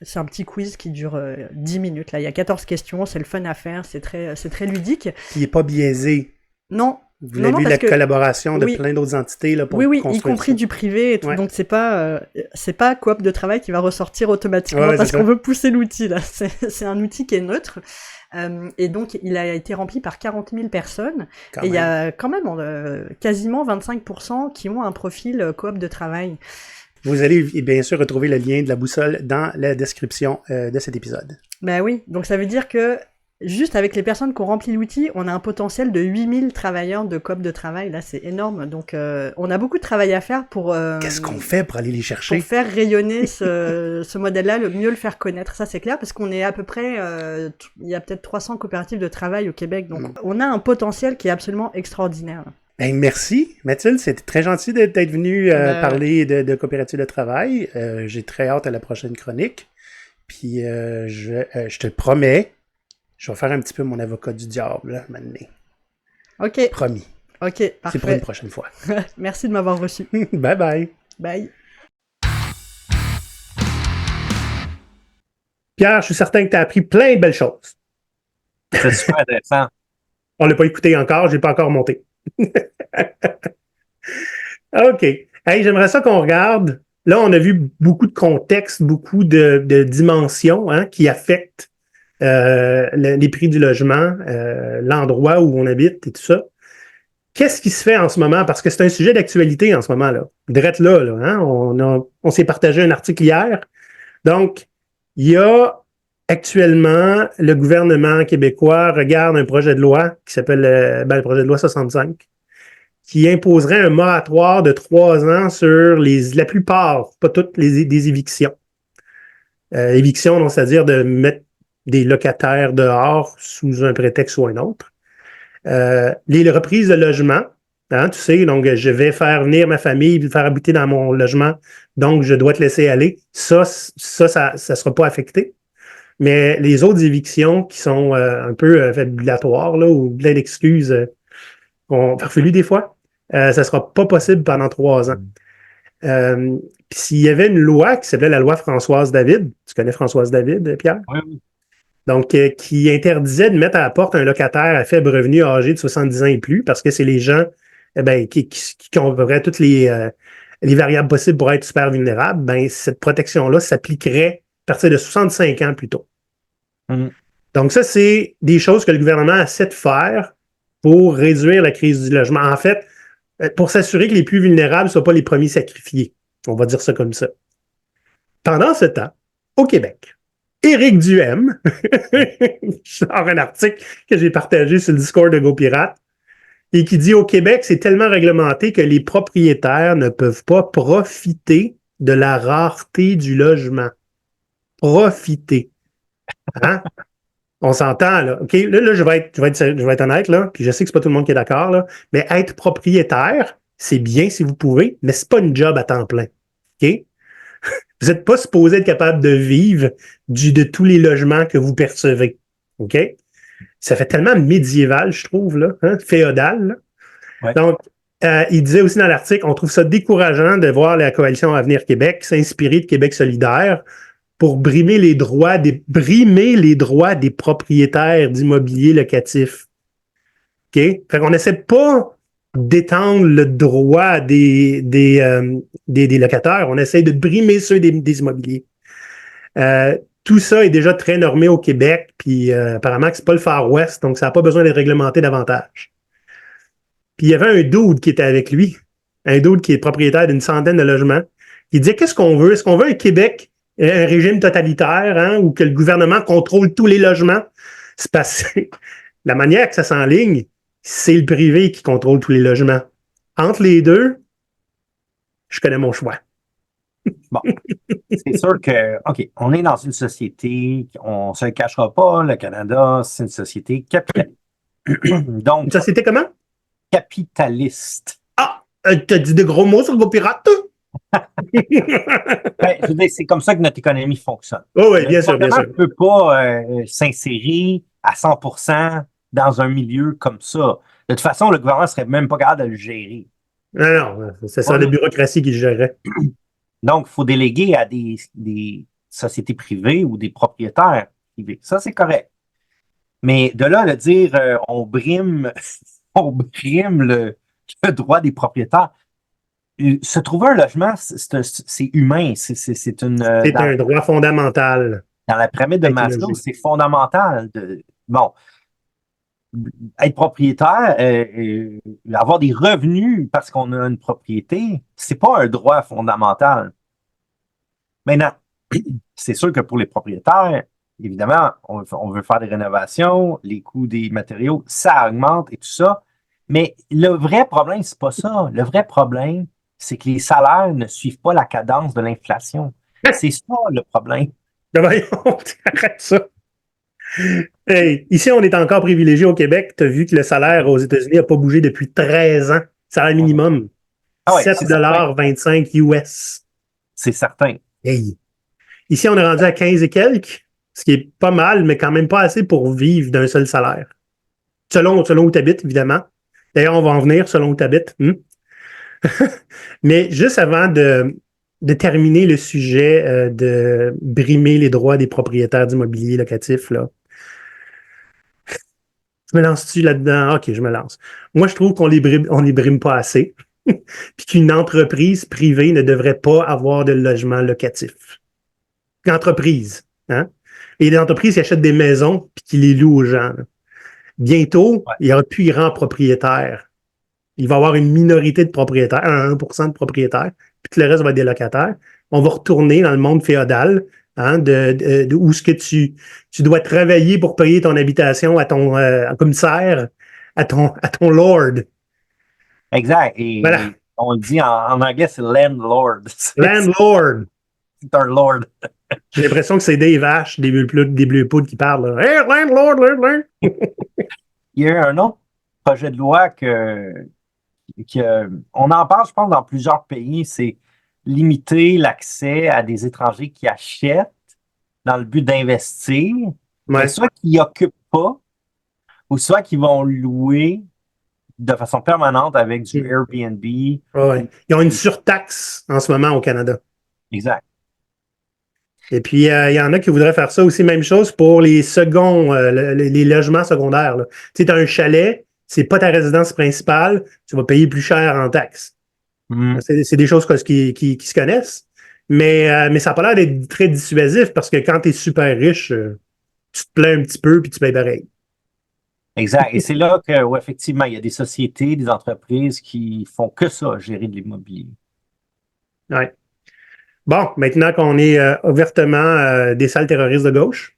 c'est un petit quiz qui dure 10 minutes. Là, il y a 14 questions, c'est le fun à faire, c'est très ludique. Il n'est pas biaisé. Non. Vous avez vu la collaboration de plein d'autres entités là, pour construire y compris ça. Du privé et tout. Donc c'est pas coop de travail qui va ressortir automatiquement parce qu'on veut pousser l'outil là. C'est un outil qui est neutre. Et donc il a été rempli par 40 000 personnes. Il y a quand même quasiment 25% qui ont un profil coop de travail. Vous allez bien sûr retrouver le lien de la boussole dans la description de cet épisode. Ben oui, donc ça veut dire que juste avec les personnes qui ont rempli l'outil, on a un potentiel de 8000 travailleurs de coop de travail. Là, c'est énorme. Donc, on a beaucoup de travail à faire pour... Qu'est-ce qu'on fait pour aller les chercher? Pour faire rayonner ce modèle-là, mieux le faire connaître. Ça, c'est clair, parce qu'on est à peu près... il y a peut-être 300 coopératives de travail au Québec. Donc, on a un potentiel qui est absolument extraordinaire. Ben, merci, Mathilde. C'était très gentil d'être venue parler de coopératives de travail. J'ai très hâte à la prochaine chronique. Puis, je te promets... Je vais faire un petit peu mon avocat du diable, là, maintenant. OK. Promis. OK, parfait. C'est pour une prochaine fois. Merci de m'avoir reçu. Bye bye. Bye. Pierre, je suis certain que tu as appris plein de belles choses. C'est super intéressant. On ne l'a pas écouté encore, je n'ai pas encore monté. OK. Hey, j'aimerais ça qu'on regarde. Là, on a vu beaucoup de contexte, beaucoup de dimensions qui affectent les prix du logement, l'endroit où on habite et tout ça. Qu'est-ce qui se fait en ce moment? Parce que c'est un sujet d'actualité en ce moment-là. Drette là, hein? On s'est partagé un article hier Donc, il y a actuellement, le gouvernement québécois regarde un projet de loi qui s'appelle le projet de loi 65, qui imposerait un moratoire de 3 ans sur la plupart, pas toutes, des évictions. Éviction, donc, c'est-à-dire de mettre des locataires dehors sous un prétexte ou un autre. Les reprises de logement, hein, tu sais, donc je vais faire venir ma famille, me faire habiter dans mon logement, donc je dois te laisser aller. Ça sera pas affecté. Mais les autres évictions qui sont un peu obligatoires, là, ou plein d'excuses farfelues des fois, ça sera pas possible pendant 3 ans. Puis s'il y avait une loi qui s'appelait la loi Françoise David, tu connais Françoise David, Pierre? Oui. Donc, qui interdisait de mettre à la porte un locataire à faible revenu âgé de 70 ans et plus, parce que c'est les gens qui ont à peu près toutes les variables possibles pour être super vulnérables. Ben, cette protection-là s'appliquerait à partir de 65 ans plus tôt. Mm. Donc, ça, c'est des choses que le gouvernement essaie de faire pour réduire la crise du logement. En fait, pour s'assurer que les plus vulnérables ne soient pas les premiers sacrifiés. On va dire ça comme ça. Pendant ce temps, au Québec, Éric Duhem sort un article que j'ai partagé sur le Discord de GoPirate et qui dit au Québec, c'est tellement réglementé que les propriétaires ne peuvent pas profiter de la rareté du logement. Profiter. Hein? On s'entend, là. OK, là, je vais être honnête, là, puis je sais que c'est pas tout le monde qui est d'accord, là, mais être propriétaire, c'est bien si vous pouvez, mais c'est pas une job à temps plein. OK? Vous n'êtes pas supposé être capable de vivre de tous les logements que vous percevez. OK? Ça fait tellement médiéval, je trouve, là, hein, féodal. Là. Ouais. Donc, il disait aussi dans l'article, on trouve ça décourageant de voir la coalition Avenir Québec s'inspirer de Québec solidaire pour brimer les droits des propriétaires d'immobilier locatif. OK? Fait qu'on n'essaie pas d'étendre le droit des locataires, on essaie de brimer ceux des immobiliers. Tout ça est déjà très normé au Québec, puis apparemment que c'est pas le Far West, donc ça n'a pas besoin d'être réglementé davantage. Puis il y avait un dude qui était avec lui, un dude qui est propriétaire d'une centaine de logements, qui disait qu'est-ce qu'on veut? Est-ce qu'on veut un Québec, un régime totalitaire, hein, où que le gouvernement contrôle tous les logements? C'est parce que la manière que ça s'enligne, c'est le privé qui contrôle tous les logements. Entre les deux, je connais mon choix. Bon, c'est sûr que, OK, on est dans une société, on ne se le cachera pas, le Canada, c'est une société capitaliste. Donc, Une société comment? capitaliste. Ah! T'as dit des gros mots sur GoPirate? Ben, je veux dire, c'est comme ça que notre économie fonctionne. Oh oui, bien sûr, bien sûr. On ne peut pas s'insérer à 100% dans un milieu comme ça. De toute façon, le gouvernement ne serait même pas capable de le gérer. Non, c'est ça, la bureaucratie qui le gérait. Donc, il faut déléguer à des sociétés privées ou des propriétaires privés. Ça, c'est correct. Mais de là à dire on brime le droit des propriétaires. Se trouver un logement, c'est humain. C'est un droit fondamental. Dans la pyramide de Maslow, c'est fondamental. Bon, être propriétaire, avoir des revenus parce qu'on a une propriété, c'est pas un droit fondamental. Maintenant, c'est sûr que pour les propriétaires, évidemment, on veut faire des rénovations, les coûts des matériaux, ça augmente et tout ça. Mais le vrai problème, c'est pas ça. Le vrai problème, c'est que les salaires ne suivent pas la cadence de l'inflation. C'est ça le problème. Ben voyons, arrête ça. Hey, ici, on est encore privilégié au Québec. Tu as vu que le salaire aux États-Unis n'a pas bougé depuis 13 ans. Salaire minimum. Ah ouais, 7,25 US. C'est certain. Hey. Ici, on est rendu à 15 et quelques, ce qui est pas mal, mais quand même pas assez pour vivre d'un seul salaire. Selon où tu habites, évidemment. D'ailleurs, on va en venir selon où tu habites. Mais juste avant de terminer le sujet de brimer les droits des propriétaires d'immobilier locatif, là. Je me lance-tu là-dedans? OK, je me lance. Moi, je trouve qu'on les brime pas assez. Puis qu'une entreprise privée ne devrait pas avoir de logement locatif. Entreprise, hein? Et les entreprises qui achètent des maisons puis qui les louent aux gens. Là. Bientôt, il n'y aura plus grand propriétaire. Il va y avoir une minorité de propriétaires, 1% de propriétaires, puis que le reste va être des locataires. On va retourner dans le monde féodal hein, de où est-ce que tu dois travailler pour payer ton habitation à ton commissaire, à ton lord. Exact. Voilà. Et on le dit en anglais, c'est landlord. Landlord. C'est un lord. J'ai l'impression que c'est des vaches, des bleus poudres qui parlent. Là. Hey, landlord, landlord. Il y a eu un autre projet de loi on en parle, je pense, dans plusieurs pays, c'est limiter l'accès à des étrangers qui achètent dans le but d'investir, mais Ouais. soit qui n'y occupent pas, ou soit qui vont louer de façon permanente avec du Mm. Airbnb. Ouais. Ils ont une surtaxe en ce moment au Canada. Exact. Et puis, il y en a qui voudraient faire ça aussi, même chose pour les seconds, les logements secondaires. Là. Tu sais, tu as un chalet, c'est pas ta résidence principale, tu vas payer plus cher en taxes. Mm. C'est des choses qui se connaissent, mais ça n'a pas l'air d'être très dissuasif parce que quand tu es super riche, tu te plains un petit peu puis tu payes pareil. Exact. Et c'est là que, ouais, effectivement, il y a des sociétés, des entreprises qui font que ça, gérer de l'immobilier. Ouais. Bon, maintenant qu'on est ouvertement des salles terroristes de gauche,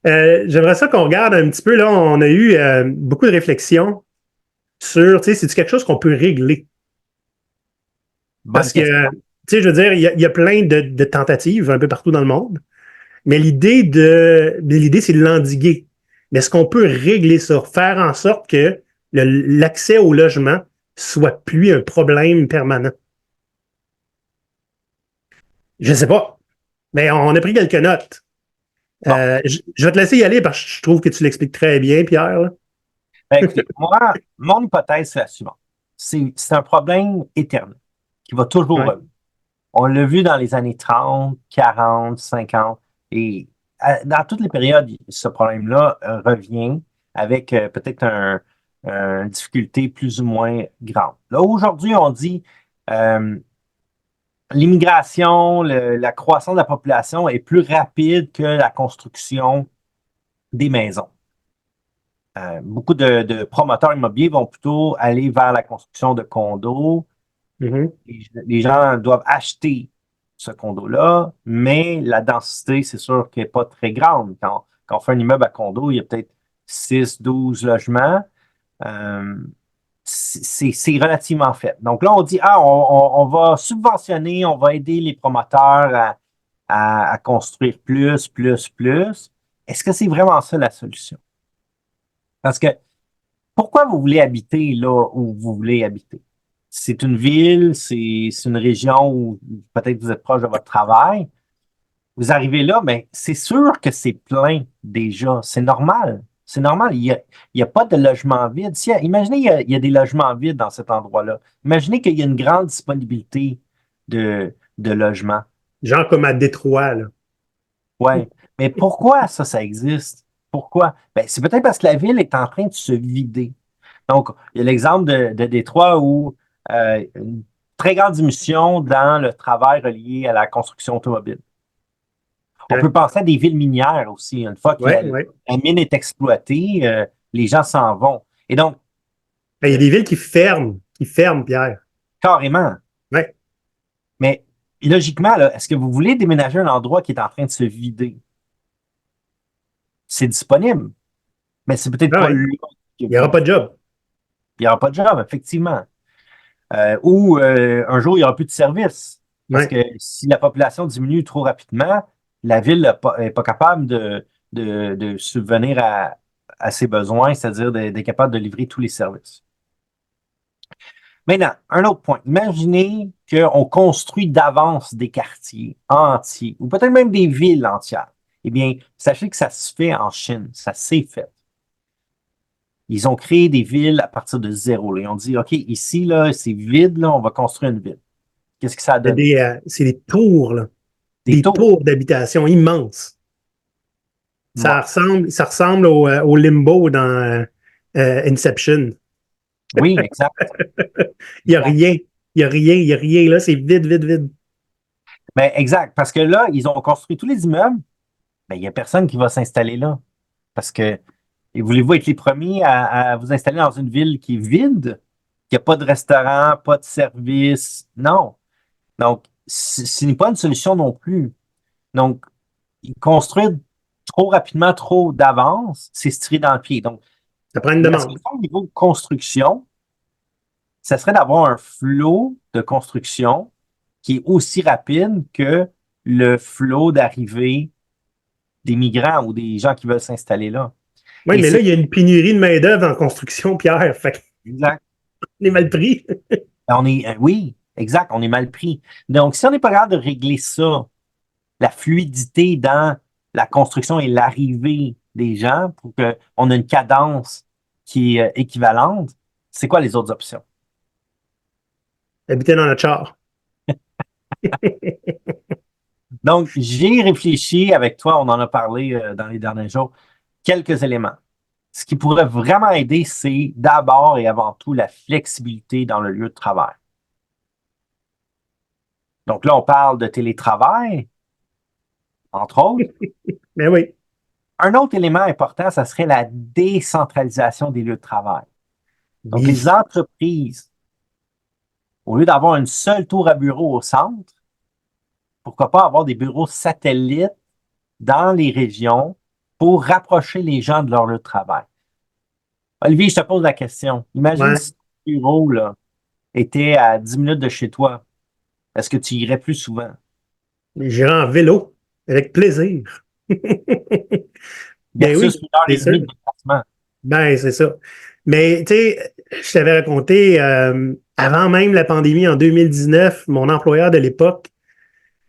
j'aimerais ça qu'on regarde un petit peu, là, on a eu beaucoup de réflexions sur, tu sais, c'est quelque chose qu'on peut régler. Bonne Parce que, question. tu sais, je veux dire, il y a plein de tentatives un peu partout dans le monde, mais l'idée, c'est de l'endiguer. Mais est-ce qu'on peut régler ça, faire en sorte que l'accès au logement soit plus un problème permanent? Je ne sais pas, mais on a pris quelques notes. Bon, Je vais te laisser y aller parce que je trouve que tu l'expliques très bien, Pierre. Là. ben, écoutez, moi, mon hypothèse, c'est la suivante. C'est un problème éternel qui va toujours Ouais. revenir. On l'a vu dans les années 30, 40, 50, et dans toutes les périodes, ce problème-là revient avec peut-être une difficulté plus ou moins grande. Là, aujourd'hui, on dit euh, l'immigration, la croissance de la population est plus rapide que la construction des maisons. Beaucoup de promoteurs immobiliers vont plutôt aller vers la construction de condos. Mhm. Les gens doivent acheter ce condo-là, mais la densité, c'est sûr qu'elle n'est pas très grande. Quand on fait un immeuble à condo, il y a peut-être 6, 12 logements. Euh, c'est relativement faible. Donc là, on dit, on va subventionner, on va aider les promoteurs à construire plus, plus, plus. Est-ce que c'est vraiment ça la solution? Parce que pourquoi vous voulez habiter là où vous voulez habiter? C'est une ville, c'est une région où peut-être vous êtes proche de votre travail. Vous arrivez là, mais c'est sûr que c'est plein déjà. C'est normal. C'est normal. Il y a pas de logement vide. Imaginez, il y a des logements vides dans cet endroit-là. Imaginez qu'il y a une grande disponibilité de logements. Genre comme à Détroit, là. Ouais. Mais pourquoi ça existe? Pourquoi? Ben, c'est peut-être parce que la ville est en train de se vider. Donc, il y a l'exemple de Détroit où une très grande émission dans le travail relié à la construction automobile. On Hein? peut penser à des villes minières aussi. Une fois que Ouais, ouais. la mine est exploitée, les gens s'en vont. Et donc, Ben, il y a euh, des villes qui ferment, Pierre. carrément. Ouais. Mais logiquement, là, est-ce que vous voulez déménager un endroit qui est en train de se vider? C'est disponible, mais c'est peut-être Ah pas ouais. là que Il n'y aura vous. pas de job. Il n'y aura pas de job, effectivement. Ou un jour, il n'y aura plus de service. Parce Ouais. que si la population diminue trop rapidement, la ville n'est pas capable de subvenir à ses besoins, c'est-à-dire d'être capable de livrer tous les services. Maintenant, un autre point. Imaginez qu'on construit d'avance des quartiers entiers, ou peut-être même des villes entières. Eh bien, sachez que ça se fait en Chine. Ça s'est fait. Ils ont créé des villes à partir de zéro. Là. Ils ont dit, OK, ici, là, c'est vide, là, on va construire une ville. Qu'est-ce que ça a donné? C'est des tours, là. Des Des tours. tours d'habitation immenses. Ouais. Ça ressemble au Limbo dans Inception. Oui, exact. Il n'y a Exact. rien. Il n'y a rien. Il n'y a rien, là. C'est vide, vide, vide. Ben, exact. Parce que là, ils ont construit tous les immeubles. Ben, il n'y a personne qui va s'installer là. Parce que, et voulez-vous être les premiers à vous installer dans une ville qui est vide, qui n'a pas de restaurant, pas de service? Non. Donc, ce n'est pas une solution non plus. Donc, construire trop rapidement, trop d'avance, c'est se tirer dans le pied. Donc, Ça prend une la demande. solution au niveau de construction, ça serait d'avoir un flot de construction qui est aussi rapide que le flot d'arrivée des migrants ou des gens qui veulent s'installer là. Oui, Et mais là, c'est il y a une pénurie de main-d'œuvre en construction, Pierre. Fait exact. qu'on est mal pris. Oui, exact, on est mal pris. Donc, si on n'est pas capable de régler ça, la fluidité dans la construction et l'arrivée des gens pour qu'on ait une cadence qui est équivalente, c'est quoi les autres options? Habiter dans notre char. Donc, j'ai réfléchi avec toi, on en a parlé dans les derniers jours, quelques éléments. Ce qui pourrait vraiment aider, c'est d'abord et avant tout la flexibilité dans le lieu de travail. Donc là, on parle de télétravail, entre autres. Mais oui. Un autre élément important, ça serait la décentralisation des lieux de travail. Donc, Oui. les entreprises, au lieu d'avoir une seule tour à bureau au centre, pourquoi pas avoir des bureaux satellites dans les régions pour rapprocher les gens de leur lieu de travail. Olivier, je te pose la question. Imagine Ouais. si ton bureau là, était à 10 minutes de chez toi. Est-ce que tu irais plus souvent? J'irai en vélo. Avec plaisir. Ben Versus oui, une heure c'est et sûr. demie de déplacement. Ben, c'est ça. Mais, tu sais, je t'avais raconté, avant même la pandémie, en 2019, mon employeur de l'époque,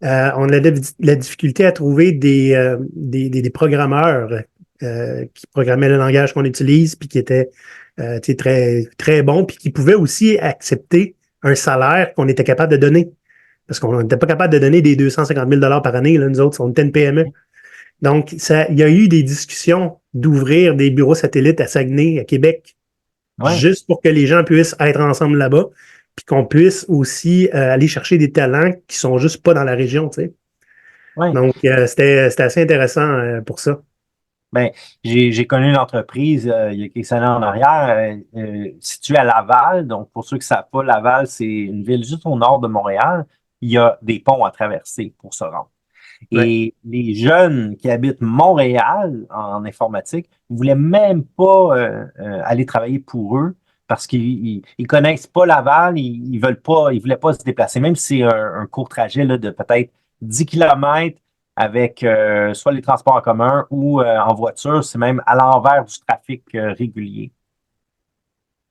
on avait la difficulté à trouver des programmeurs qui programmaient le langage qu'on utilise, puis qui étaient tu sais, très, très bons, puis qui pouvaient aussi accepter un salaire qu'on était capable de donner. Parce qu'on n'était pas capable de donner des 250 000 par année, là, nous autres, on était une PME. Donc, il y a eu des discussions d'ouvrir des bureaux satellites à Saguenay, à Québec, Oui, juste pour que les gens puissent être ensemble là-bas, puis qu'on puisse aussi aller chercher des talents qui sont juste pas dans la région, tu sais. oui. Donc, c'était assez intéressant pour ça. Ben, j'ai connu une entreprise il y a quelques années en arrière, située à Laval. Donc, pour ceux qui ne savent pas, Laval, c'est une ville juste au nord de Montréal. Il y a des ponts à traverser pour se rendre. Ouais. Et les jeunes qui habitent Montréal en informatique ne voulaient même pas aller travailler pour eux parce qu'ils connaissent pas Laval, ils veulent pas, ils voulaient pas se déplacer, même si c'est un court trajet là, de peut-être 10 kilomètres avec soit les transports en commun ou en voiture, c'est même à l'envers du trafic régulier.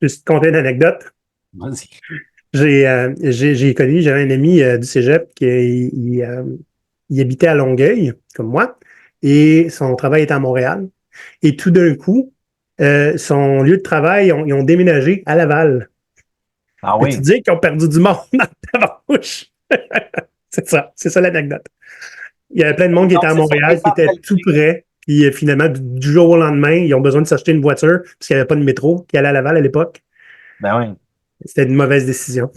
Juste te conter une anecdote. Vas-y. J'ai connu, j'avais un ami du cégep qui il habitait à Longueuil, comme moi, et son travail était à Montréal. Et tout d'un coup, son lieu de travail, ils ont déménagé à Laval. Ah Peux-tu oui. dire qu'ils ont perdu du monde dans ta bouche? C'est ça l'anecdote. Il y avait plein de monde qui était Donc, à c'est ça, Montréal, qui était tout décentraliser. près. Puis finalement, du jour au lendemain, ils ont besoin de s'acheter une voiture, parce qu'il n'y avait pas de métro qui allait à Laval à l'époque. Ben oui. C'était une mauvaise décision.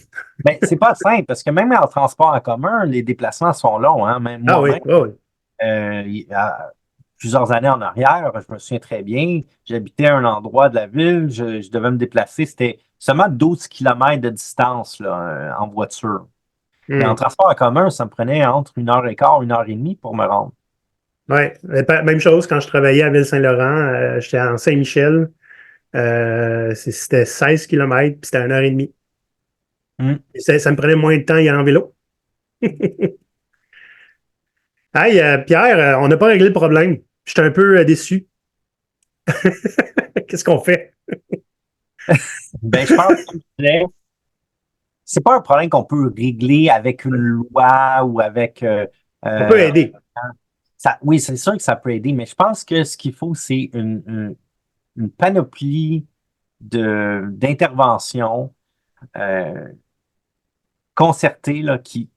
Ben, c'est pas simple parce que même en transport en commun, les déplacements sont longs. Hein. Même Ah oui, moi-même, ah oui. il y a plusieurs années en arrière, je me souviens très bien, j'habitais à un endroit de la ville, je devais me déplacer, c'était seulement 12 kilomètres de distance là, en voiture. Mais en Hmm. transport en commun, ça me prenait entre 1 heure et quart, 1 heure et demie pour me rendre. Ouais. Même chose quand je travaillais à Ville-Saint-Laurent, j'étais en Saint-Michel. C'était 16 kilomètres, puis c'était 1 heure et demie. Hmm. Et ça me prenait moins de temps y aller en vélo. Hey, Pierre, on n'a pas réglé le problème. Je suis un peu déçu. Qu'est-ce qu'on fait? Ben, je pense que c'est pas un problème qu'on peut régler avec une loi ou avec On peut euh, aider. oui, c'est sûr que ça peut aider, mais je pense que ce qu'il faut, c'est une panoplie d'interventions euh, concertée là, qui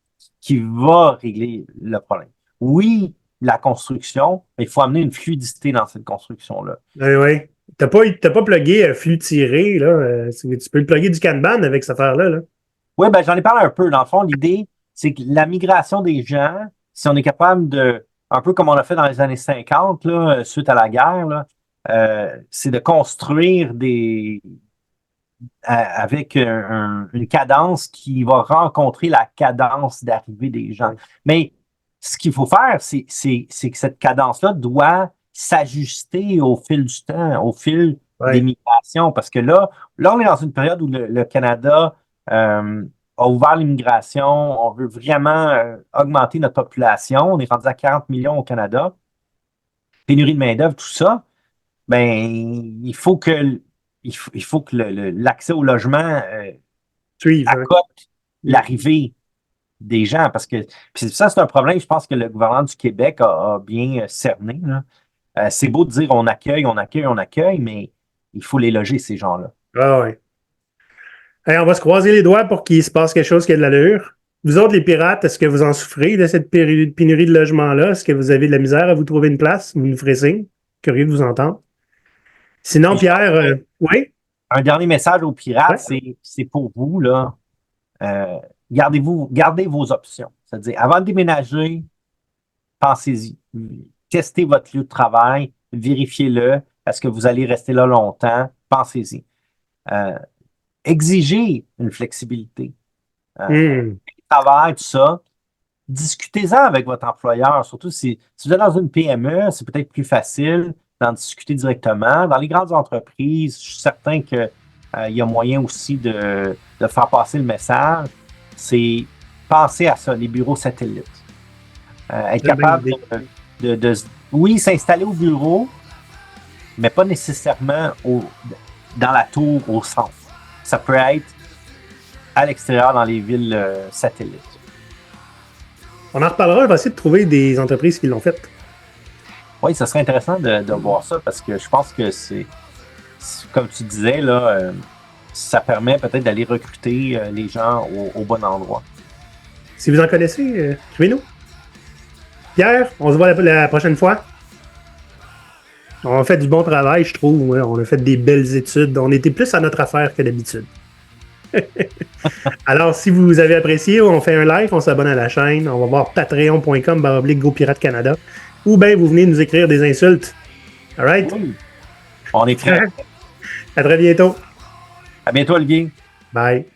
va régler le problème. Oui, la construction, mais il faut amener une fluidité dans cette construction-là. Oui, oui. T'as pas plugué flux tiré, là. Tu peux le plugger du Kanban avec cette affaire-là, là. Oui, ben, j'en ai parlé un peu. Dans le fond, l'idée, c'est que la migration des gens, si on est capable de, un peu comme on a fait dans les années 50, là, suite à la guerre, là, c'est de construire avec une cadence qui va rencontrer la cadence d'arrivée des gens. Mais ce qu'il faut faire, c'est que cette cadence-là doit s'ajuster au fil du temps, au fil des migrations, parce que là, on est dans une période où le Canada a ouvert l'immigration, on veut vraiment augmenter notre population, on est rendu à 40 millions au Canada, pénurie de main-d'œuvre, tout ça, ben, il faut que l'accès au logement accote l'arrivée des gens, parce que puis ça, c'est un problème, je pense que le gouvernement du Québec a bien cerné, là. C'est beau de dire on accueille, on accueille, on accueille, mais il faut les loger, ces gens-là. Ah ouais. Hey, on va se croiser les doigts pour qu'il se passe quelque chose qui a de l'allure. Vous autres, les pirates, est-ce que vous en souffrez de cette pénurie de logement-là? Est-ce que vous avez de la misère à vous trouver une place? Vous nous ferez signe. Curieux de vous entendre. Sinon, Pierre, oui? Un dernier message aux pirates, Ouais. c'est pour vous, là. Gardez vos options. C'est-à-dire, avant de déménager, pensez-y. Testez votre lieu de travail, vérifiez-le. Est-ce que vous allez rester là longtemps? Pensez-y. Exigez une flexibilité. Travail, tout ça. Discutez-en avec votre employeur, surtout si vous êtes dans une PME, c'est peut-être plus facile d'en discuter directement. Dans les grandes entreprises, je suis certain qu'il y a moyen aussi de faire passer le message. C'est penser à ça, les bureaux satellites. Être capable oui, s'installer au bureau, mais pas nécessairement dans la tour au centre. Ça peut être à l'extérieur dans les villes satellites. On en reparlera, on va essayer de trouver des entreprises qui l'ont fait. Oui, ça serait intéressant de voir ça parce que je pense que c'est comme tu disais, là, ça permet peut-être d'aller recruter les gens au bon endroit. Si vous en connaissez, écrivez-nous. Pierre, on se voit la prochaine fois. On a fait du bon travail, je trouve. Ouais. On a fait des belles études. On était plus à notre affaire que d'habitude. Alors, si vous avez apprécié, on fait un live, on s'abonne à la chaîne. On va voir patreon.com/GoPirateCanada. Ou bien vous venez nous écrire des insultes. All right? Oui. On est prêts. À très bientôt. À bientôt, Olivier. Bye.